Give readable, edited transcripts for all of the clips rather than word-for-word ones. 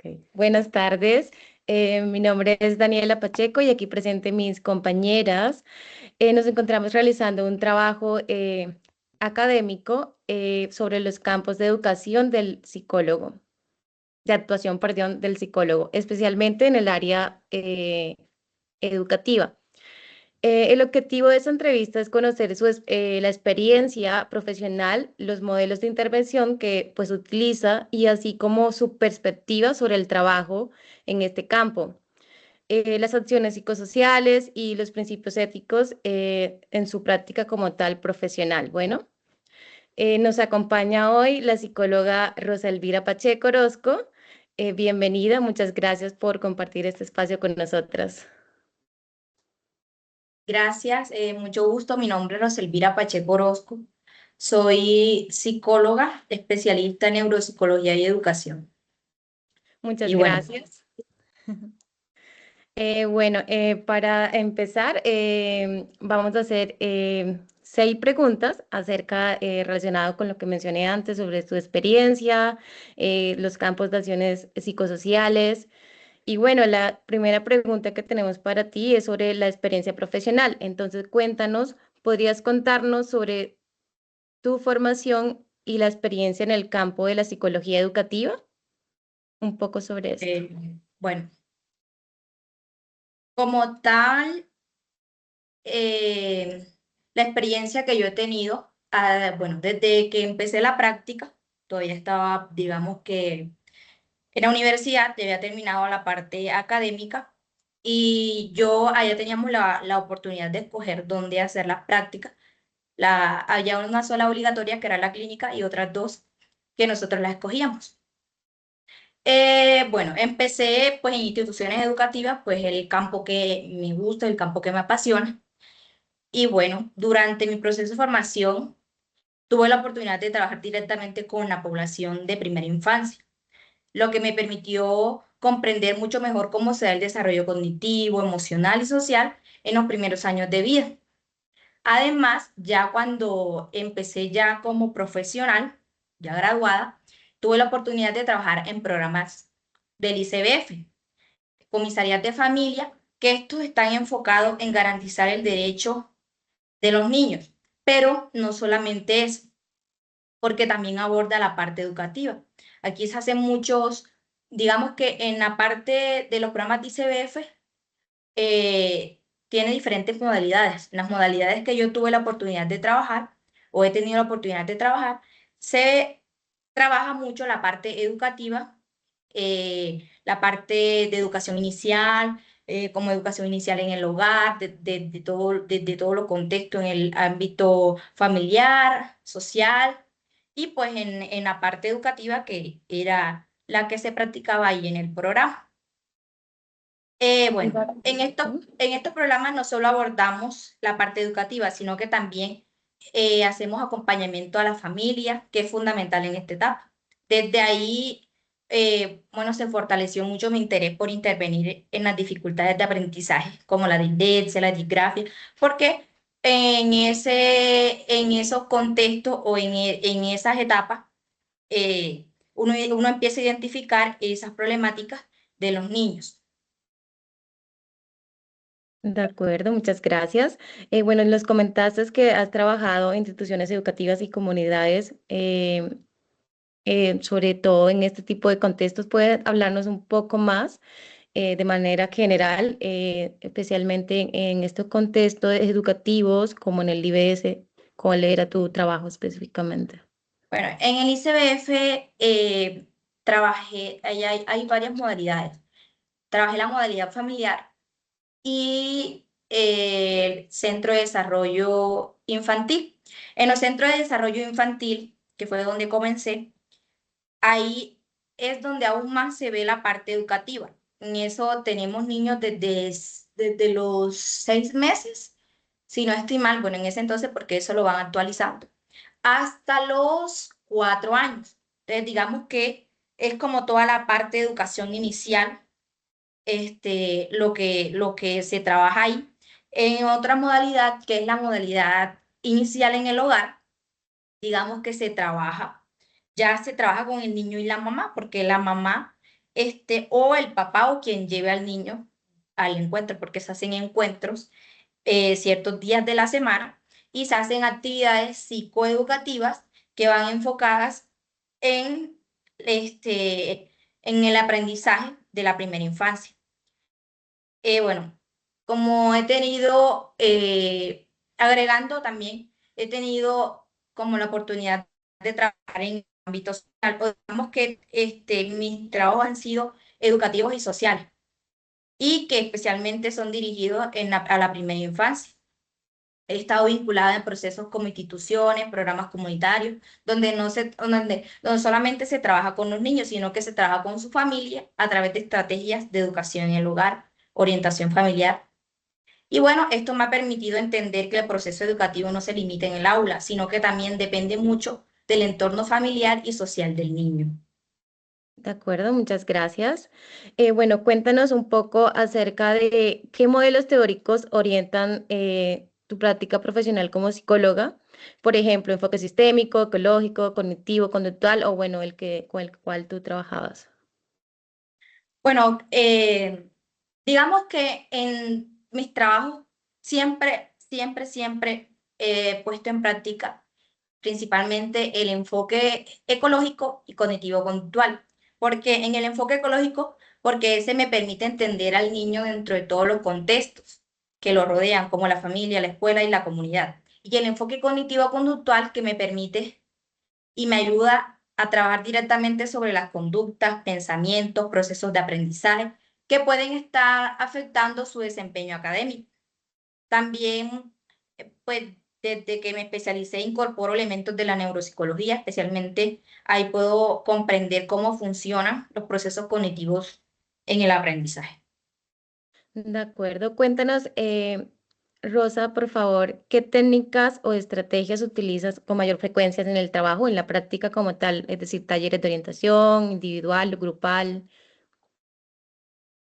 Ok. Buenas tardes. Mi nombre es Daniela Pacheco y aquí presente mis compañeras. Nos encontramos realizando un trabajo académico sobre los campos de educación del psicólogo, de actuación, perdón, del psicólogo, especialmente en el área educativa. El objetivo de esta entrevista es conocer la experiencia profesional, los modelos de intervención que pues utiliza y así como su perspectiva sobre el trabajo en este campo, las acciones psicosociales y los principios éticos en su práctica como tal profesional. Bueno, nos acompaña hoy la psicóloga Rosa Elvira Pacheco Orozco. Bienvenida, muchas gracias por compartir este espacio con nosotras. Gracias, mucho gusto. Mi nombre es Roselvira Pacheco Orozco. Soy psicóloga, especialista en neuropsicología y educación. Muchas Y bueno, gracias. Para empezar, vamos a hacer 6 preguntas relacionado con lo que mencioné antes sobre su experiencia, los campos de acciones psicosociales. Y bueno, la primera pregunta que tenemos para ti es sobre la experiencia profesional. Entonces, cuéntanos, ¿podrías contarnos sobre tu formación y la experiencia en el campo de la psicología educativa? Un poco sobre esto. bueno, como tal, eh, la experiencia que yo he tenido, bueno, desde que empecé la práctica, todavía estaba, digamos que en la universidad, ya había terminado la parte académica y yo allá teníamos la oportunidad de escoger dónde hacer las prácticas. Había una sola obligatoria que era la clínica y otras dos que nosotros las escogíamos. Bueno, empecé pues en instituciones educativas, pues el campo que me gusta, el campo que me apasiona. Y bueno, durante mi proceso de formación tuve la oportunidad de trabajar directamente con la población de primera infancia, lo que me permitió comprender mucho mejor cómo se da el desarrollo cognitivo, emocional y social en los primeros años de vida. Además, ya cuando empecé ya como profesional, ya graduada, tuve la oportunidad de trabajar en programas del ICBF, comisarías de familia, que estos están enfocados en garantizar el derecho de los niños, pero no solamente eso, porque también aborda la parte educativa. Aquí se hacen muchos, digamos que en la parte de los programas de ICBF, tiene diferentes modalidades. Las modalidades que yo tuve la oportunidad de trabajar o he tenido la oportunidad de trabajar, se trabaja mucho la parte educativa, la parte de educación inicial, como educación inicial en el hogar, de todo lo contexto en el ámbito familiar, social, y pues en la parte educativa que era la que se practicaba ahí en el programa. Bueno, en estos programas no solo abordamos la parte educativa, sino que también hacemos acompañamiento a la familia, que es fundamental en esta etapa. Desde ahí, bueno, se fortaleció mucho mi interés por intervenir en las dificultades de aprendizaje, como la dislexia, la disgrafia, porque en esos contextos o en esas etapas, uno empieza a identificar esas problemáticas de los niños. De acuerdo, muchas gracias. Bueno, nos comentaste que has trabajado en instituciones educativas y comunidades, sobre todo en este tipo de contextos. ¿Puedes hablarnos un poco más de manera general, especialmente en estos contextos educativos, como en el IBS? ¿Cuál era tu trabajo específicamente? Bueno, en el ICBF trabajé, ahí hay varias modalidades. Trabajé la modalidad familiar y el Centro de Desarrollo Infantil. En los centros de desarrollo infantil, que fue donde comencé, ahí es donde aún más se ve la parte educativa. En eso tenemos niños desde los 6 meses, si no estoy mal, bueno, en ese entonces, porque eso lo van actualizando hasta los 4 años. Entonces, digamos que es como toda la parte de educación inicial, lo que se trabaja ahí. En otra modalidad, que es la modalidad inicial en el hogar, digamos que ya se trabaja con el niño y la mamá, porque la mamá o el papá o quien lleve al niño al encuentro, porque se hacen encuentros ciertos días de la semana y se hacen actividades psicoeducativas que van enfocadas en, en el aprendizaje de la primera infancia. Bueno, como he tenido, agregando también, he tenido como la oportunidad de trabajar en ámbito social, o digamos que mis trabajos han sido educativos y sociales, y que especialmente son dirigidos a la primera infancia. He estado vinculada en procesos como instituciones, programas comunitarios, donde solamente se trabaja con los niños, sino que se trabaja con su familia a través de estrategias de educación en el hogar, orientación familiar. Y bueno, esto me ha permitido entender que el proceso educativo no se limita en el aula, sino que también depende mucho del entorno familiar y social del niño. De acuerdo, muchas gracias. Bueno, cuéntanos un poco acerca de qué modelos teóricos orientan tu práctica profesional como psicóloga. Por ejemplo, enfoque sistémico, ecológico, cognitivo, conductual o bueno, el que con el cual tú trabajabas. Bueno, digamos que en mis trabajos siempre he puesto en práctica principalmente el enfoque ecológico y cognitivo-conductual. Porque en el enfoque ecológico, porque ese me permite entender al niño dentro de todos los contextos que lo rodean, como la familia, la escuela y la comunidad. Y el enfoque cognitivo-conductual que me permite y me ayuda a trabajar directamente sobre las conductas, pensamientos, procesos de aprendizaje que pueden estar afectando su desempeño académico. También, pues, desde que me especialicé, incorporo elementos de la neuropsicología, especialmente ahí puedo comprender cómo funcionan los procesos cognitivos en el aprendizaje. De acuerdo, cuéntanos, Rosa, por favor, ¿qué técnicas o estrategias utilizas con mayor frecuencia en el trabajo, en la práctica como tal? Es decir, talleres de orientación, individual, grupal.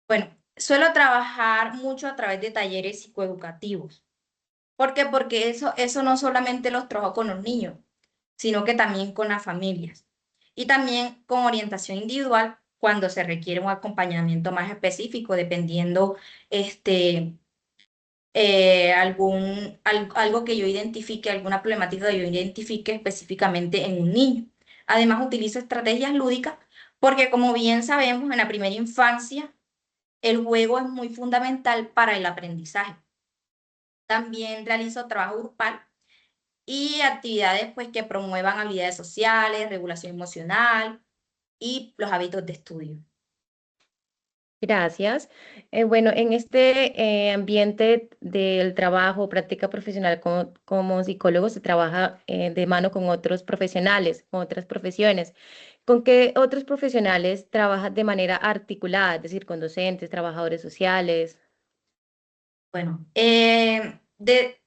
Bueno, suelo trabajar mucho a través de talleres psicoeducativos. ¿Por qué? Porque eso no solamente los trabajo con los niños, sino que también con las familias. Y también con orientación individual cuando se requiere un acompañamiento más específico, dependiendo este, algo que yo identifique, alguna problemática que yo identifique específicamente en un niño. Además, utilizo estrategias lúdicas porque, como bien sabemos, en la primera infancia el juego es muy fundamental para el aprendizaje. También realizo trabajo grupal y actividades pues, que promuevan habilidades sociales, regulación emocional y los hábitos de estudio. Gracias. Bueno, en este ambiente del trabajo, práctica profesional como psicólogo, se trabaja de mano con otros profesionales, con otras profesiones. ¿Con qué otros profesionales trabajas de manera articulada, es decir, con docentes, trabajadores sociales? Bueno, he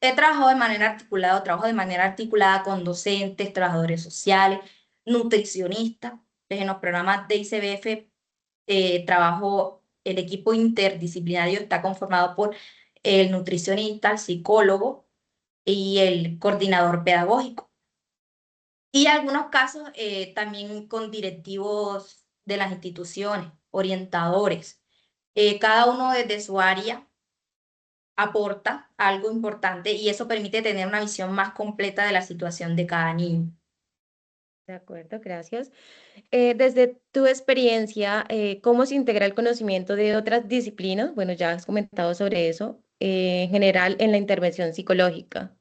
trabajado de manera articulada, trabajo de manera articulada con docentes, trabajadores sociales, nutricionistas. En los programas de ICBF trabajo, el equipo interdisciplinario está conformado por el nutricionista, el psicólogo y el coordinador pedagógico. Y en algunos casos también con directivos de las instituciones, orientadores. Cada uno desde su área aporta algo importante y eso permite tener una visión más completa de la situación de cada niño. De acuerdo, gracias. Desde tu experiencia, ¿cómo se integra el conocimiento de otras disciplinas? Bueno, ya has comentado sobre eso, en general en la intervención psicológica.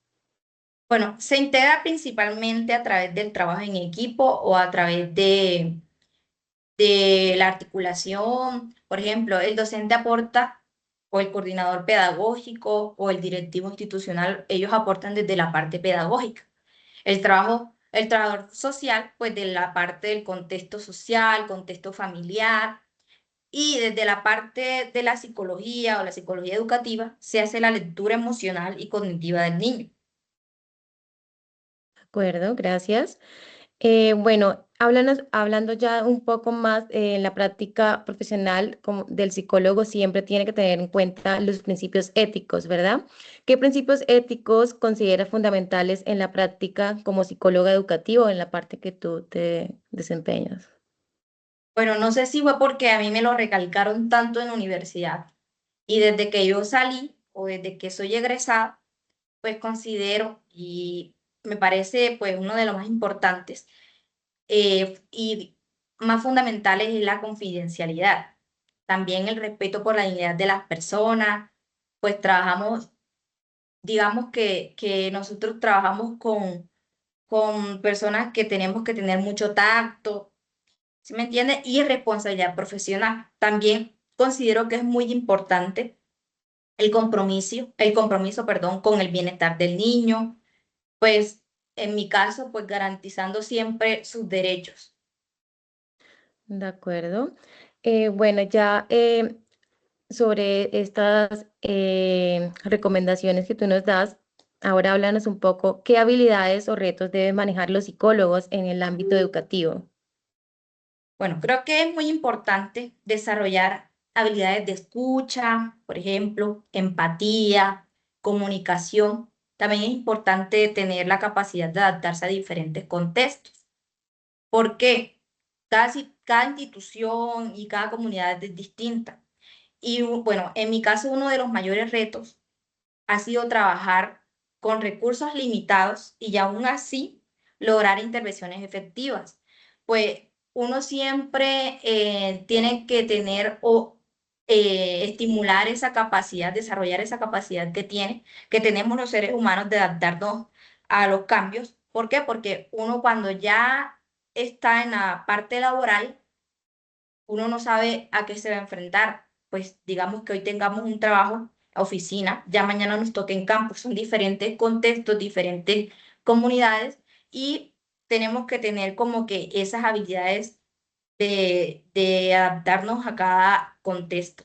Bueno, se integra principalmente a través del trabajo en equipo o a través de la articulación. Por ejemplo, el docente aporta o el coordinador pedagógico o el directivo institucional, ellos aportan desde la parte pedagógica. El trabajador social, pues de la parte del contexto social, contexto familiar, y desde la parte de la psicología o la psicología educativa se hace la lectura emocional y cognitiva del niño. De acuerdo, gracias. Bueno, hablando ya un poco más en la práctica profesional del psicólogo, siempre tiene que tener en cuenta los principios éticos, ¿verdad? ¿Qué principios éticos consideras fundamentales en la práctica como psicóloga educativa o en la parte que tú te desempeñas? Bueno, no sé si fue porque a mí me lo recalcaron tanto en la universidad y desde que yo salí o desde que soy egresada, pues considero y me parece pues uno de los más importantes y más fundamentales es la confidencialidad. También el respeto por la dignidad de las personas, pues trabajamos, digamos que nosotros trabajamos con personas que tenemos que tener mucho tacto, ¿sí me entiende? Y responsabilidad profesional. También considero que es muy importante perdón, con el bienestar del niño, pues en mi caso, pues garantizando siempre sus derechos. De acuerdo. Bueno, ya sobre estas recomendaciones que tú nos das, ahora háblanos un poco, ¿qué habilidades o retos deben manejar los psicólogos en el ámbito educativo? Bueno, creo que es muy importante desarrollar habilidades de escucha, por ejemplo, empatía, comunicación. También es importante tener la capacidad de adaptarse a diferentes contextos. ¿Por qué? Cada institución y cada comunidad es distinta. Y bueno, en mi caso, uno de los mayores retos ha sido trabajar con recursos limitados y aún así lograr intervenciones efectivas. Pues uno siempre tiene que tener o estimular esa capacidad, desarrollar esa capacidad que tenemos los seres humanos de adaptarnos a los cambios. ¿Por qué? Porque uno cuando ya está en la parte laboral, uno no sabe a qué se va a enfrentar. Pues digamos que hoy tengamos un trabajo, oficina, ya mañana nos toque en campo, son diferentes contextos, diferentes comunidades y tenemos que tener como que esas habilidades de adaptarnos a cada contexto.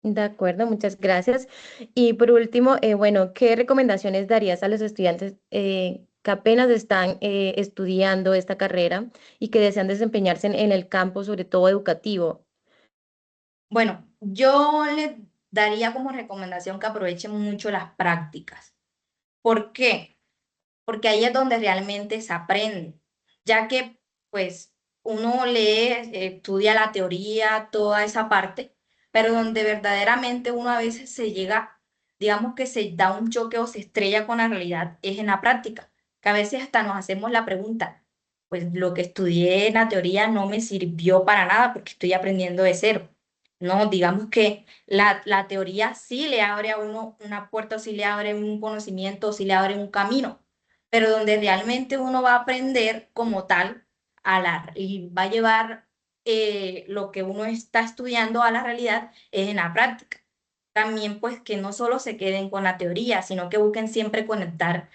De acuerdo, muchas gracias. Y por último, bueno, ¿qué recomendaciones darías a los estudiantes que apenas están estudiando esta carrera y que desean desempeñarse en el campo, sobre todo educativo? Bueno, yo les daría como recomendación que aprovechen mucho las prácticas. ¿Por qué? Porque ahí es donde realmente se aprende, ya que pues uno lee, estudia la teoría, toda esa parte, pero donde verdaderamente uno a veces se llega, digamos que se da un choque o se estrella con la realidad, es en la práctica, que a veces hasta nos hacemos la pregunta, pues lo que estudié en la teoría no me sirvió para nada porque estoy aprendiendo de cero. No, digamos que la teoría sí le abre a uno una puerta, o sí le abre un conocimiento, o sí le abre un camino, pero donde realmente uno va a aprender como tal y va a llevar lo que uno está estudiando a la realidad es en la práctica. También pues que no solo se queden con la teoría, sino que busquen siempre conectar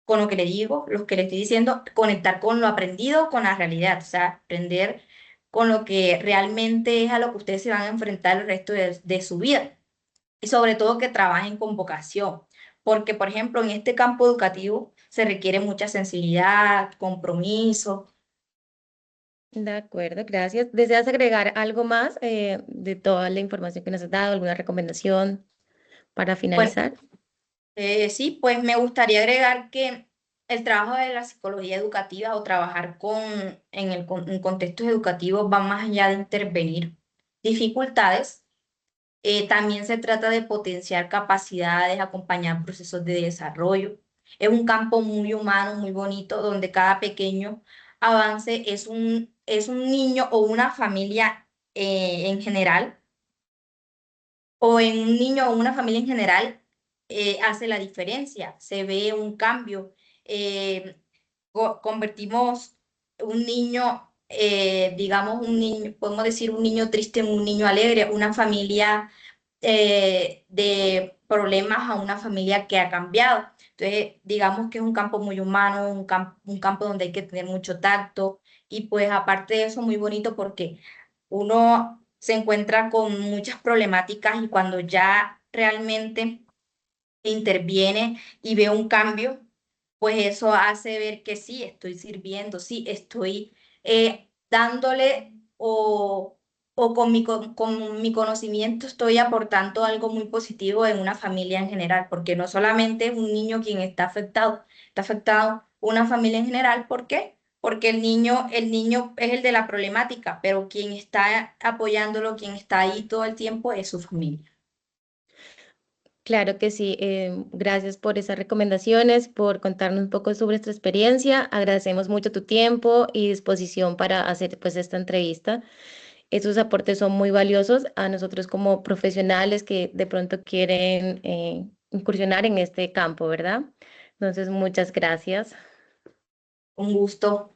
con lo que le digo, lo que le estoy diciendo, conectar con lo aprendido con la realidad, o sea, aprender con lo que realmente es a lo que ustedes se van a enfrentar el resto de su vida y sobre todo que trabajen con vocación, porque por ejemplo en este campo educativo se requiere mucha sensibilidad, compromiso. De acuerdo, gracias. ¿Deseas agregar algo más de toda la información que nos has dado? ¿Alguna recomendación para Bueno, finalizar? sí, pues me gustaría agregar que el trabajo de la psicología educativa o trabajar en contextos educativos va más allá de intervenir dificultades. También se trata de potenciar capacidades, acompañar procesos de desarrollo. Es un campo muy humano, muy bonito, donde cada pequeño avance es un niño o una familia en general, o en un niño o una familia en general, hace la diferencia. Se ve un cambio. eh, Convertimos un niño, digamos, un niño, podemos decir un niño triste en un niño alegre, una familia de problemas a una familia que ha cambiado. Entonces, digamos que es un campo muy humano, un campo donde hay que tener mucho tacto y pues aparte de eso, muy bonito porque uno se encuentra con muchas problemáticas y cuando ya realmente interviene y ve un cambio, pues eso hace ver que sí, estoy sirviendo, sí, estoy dándole o con mi conocimiento estoy aportando algo muy positivo en una familia en general, porque no solamente es un niño quien está afectado una familia en general. ¿Por qué? porque el niño es el de la problemática, pero quien está apoyándolo, quien está ahí todo el tiempo es su familia. Claro que sí. Gracias por esas recomendaciones, por contarnos un poco sobre tu experiencia. Agradecemos mucho tu tiempo y disposición para hacer pues esta entrevista. Esos aportes son muy valiosos a nosotros como profesionales que de pronto quieren incursionar en este campo, ¿verdad? Entonces, muchas gracias. Un gusto.